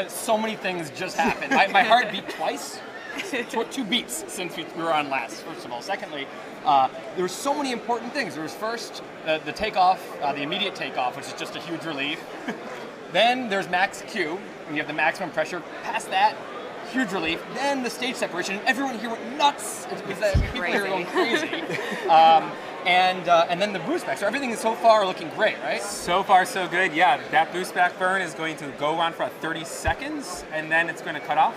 So many things just happened. My heart beat twice. 2 beats since we were on last, first of all. Secondly, there were so many important things. There was first the takeoff, the immediate takeoff, which is just a huge relief. Then there's max Q, and you have the maximum pressure. Past that, huge relief. Then the stage separation, and everyone here went nuts. People here are going crazy. And then the boost back. So everything is so far looking great, right? So far, so good. Yeah, that boost back burn is going to go on for 30 seconds, and then it's going to cut off.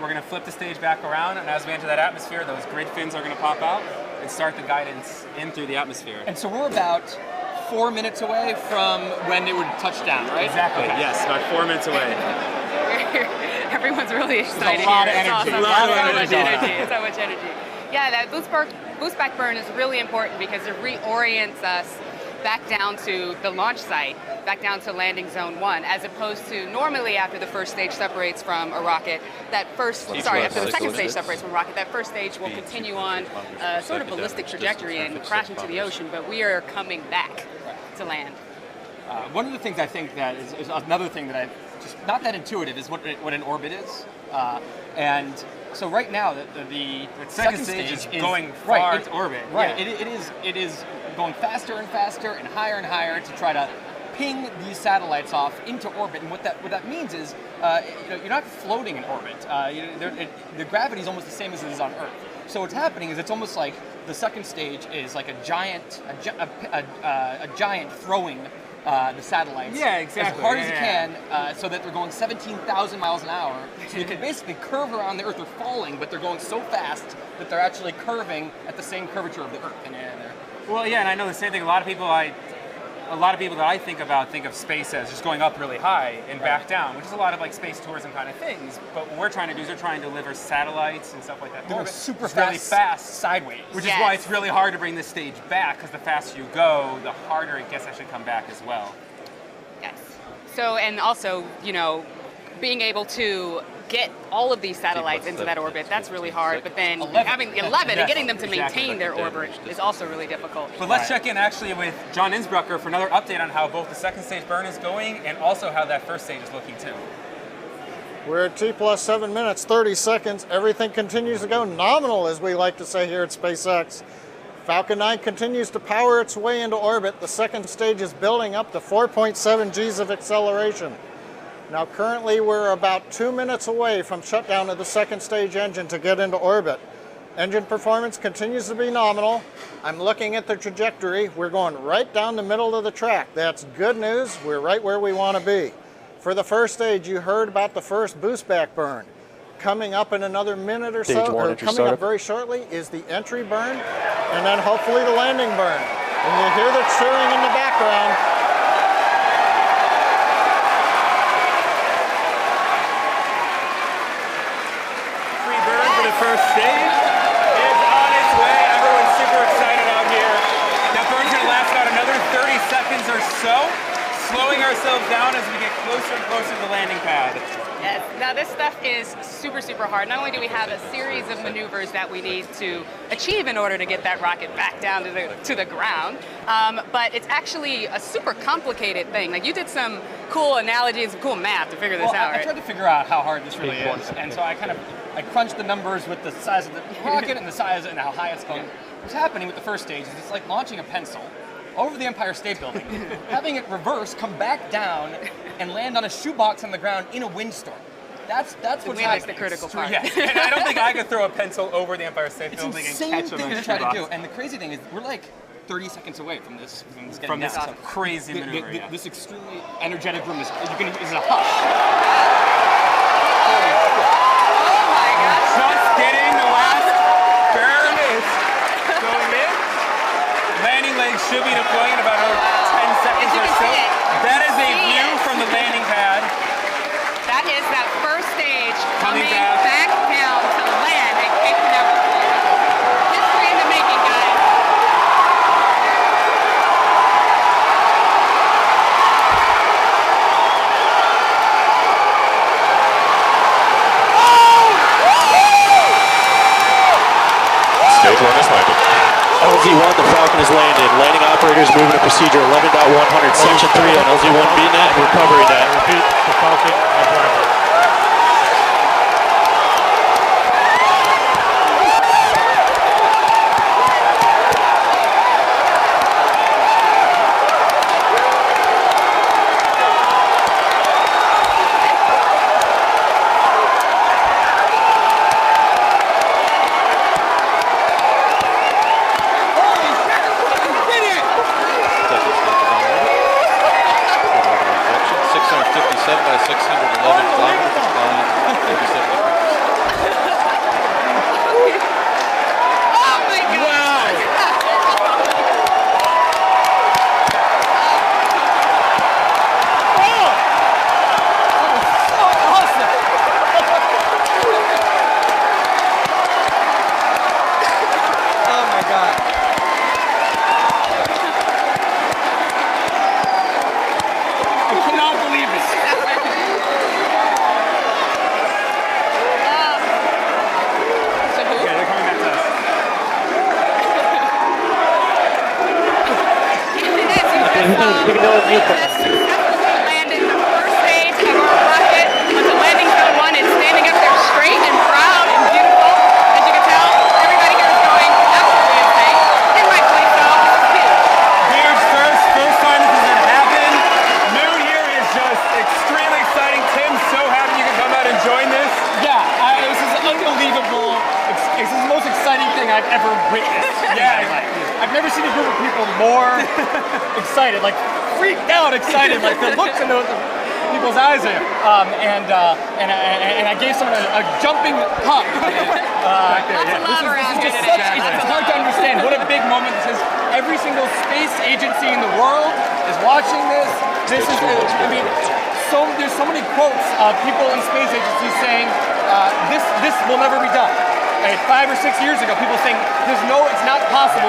We're going to flip the stage back around, and as we enter that atmosphere, those grid fins are going to pop out and start the guidance in through the atmosphere. And so we're about 4 minutes away from when it would touch down, right? Exactly. Okay. Yes, about 4 minutes away. Everyone's really excited. There's a lot here. of energy. It's awesome. A lot of so energy. much energy. So much energy. Yeah, that boost back burn is really important because it reorients us back down to the launch site, back down to landing zone 1, as opposed to normally after the first stage separates from a rocket, after the second stage separates from a rocket, that first stage will continue on a sort of ballistic trajectory and crash into the ocean, but we are coming back to land. One of the things I think that is another thing that I just not that intuitive is what an orbit is, and so right now the second stage is going far into orbit. Right, Yeah. it is going faster and faster and higher to try to ping these satellites off into orbit. And what that means is you're not floating in orbit. The gravity is almost the same as it is on Earth. So what's happening is it's almost like the second stage is like a giant throwing the satellites as hard as you can, so that they're going 17,000 miles an hour. So you can basically curve around the Earth. They're falling, but they're going so fast that they're actually curving at the same curvature of the Earth. Well, yeah, and I know the same thing. A lot of people that I think of space as just going up really high and back down, which is a lot of like space tourism kind of things. But what we're trying to do is we're trying to deliver satellites and stuff like that. They're super really fast sideways. Which is why it's really hard to bring this stage back, because the faster you go, the harder it gets to actually come back as well. Yes. So, and also, being able to get all of these satellites into that orbit, that's really hard, but then having 11 and getting them to maintain their orbit is also really difficult. But let's check in actually with John Innsbrucker for another update on how both the second stage burn is going and also how that first stage is looking too. We're at T plus 7 minutes, 30 seconds. Everything continues to go nominal, as we like to say here at SpaceX. Falcon 9 continues to power its way into orbit. The second stage is building up to 4.7 Gs of acceleration. Now currently we're about 2 minutes away from shutdown of the second stage engine to get into orbit. Engine performance continues to be nominal. I'm looking at the trajectory. We're going right down the middle of the track. That's good news. We're right where we want to be. For the first stage, you heard about the first boost back burn. Coming up in another minute or so, or coming up very shortly, is the entry burn, and then hopefully the landing burn. And you hear the cheering in the background. First stage is on its way. Everyone's super excited out here. That burn's going to last about another 30 seconds or so, slowing ourselves down as we get closer and closer to the landing pad. Yes. Now this stuff is super, super hard. Not only do we have a series of maneuvers that we need to achieve in order to get that rocket back down to the ground, but it's actually a super complicated thing. Like, you did some cool analogies, some cool math to figure this out, right? I tried to figure out how hard this really is, and so I crunched the numbers with the size of the rocket and the size and how high it's going. What's happening with the first stage is it's like launching a pencil over the Empire State Building, having it reverse, come back down, and land on a shoebox on the ground in a windstorm. That's what's happening. That's the critical part. Yes, and I don't think I could throw a pencil over the Empire State Building and catch them on a try to do. shoebox. And the crazy thing is, we're like 30 seconds away from this From this crazy maneuver. This extremely energetic room is a hush. Just getting the last burn is going in. Landing legs should be deploying in about 10 seconds or so. That is a view from the landing pad. That is that first stage Coming coming back. back down to land at Cape Canaveral. History in the making, guys. Stage 1 is landed. LZ-1, the Falcon is landed. Landing operators moving to procedure 11.100, section 3 on LZ-1 VNet and recovery net. Repeat, the Falcon has landed. We have successfully landed the first stage of our rocket onto landing zone 1. It's standing up there straight and proud and beautiful. As you can tell, everybody here is going absolutely insane. And rightfully so. This is huge. Huge first time this has ever happened. Mood here is just extremely exciting. Tim's so happy you can come out and join this. Yeah, this is unbelievable. This is the most exciting thing I've ever witnessed. Yeah, I've never seen a group of people more excited, like freaked out excited, like the looks in those people's eyes there. And I gave someone a jumping hug. Lots of love around here today. It's hard to understand what a big moment this is. Every single space agency in the world is watching this. This is, I mean, there's so many quotes of people in space agencies saying, this will never be done. 5 or 6 years ago, people saying, it's not possible